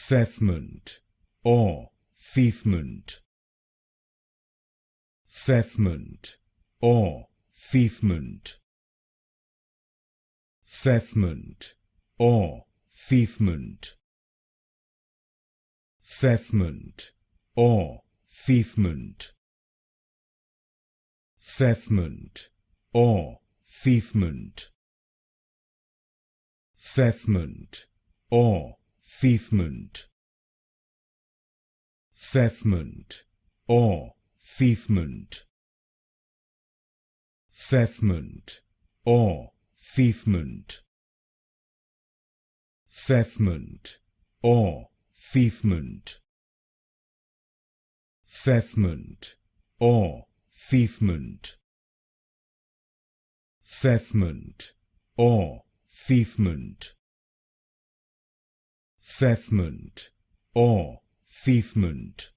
Feoffment or Feoffment. Feoffment or Feoffment. Feoffment or Feoffment. Feoffment or Feoffment. Feoffment or Feoffment. Feoffment or Feoffment. Feoffment or Feoffment. Feoffment or Feoffment. Feoffment or Feoffment. Feoffment or Feoffment. Feoffment or Feoffment. Feoffment or Feoffment.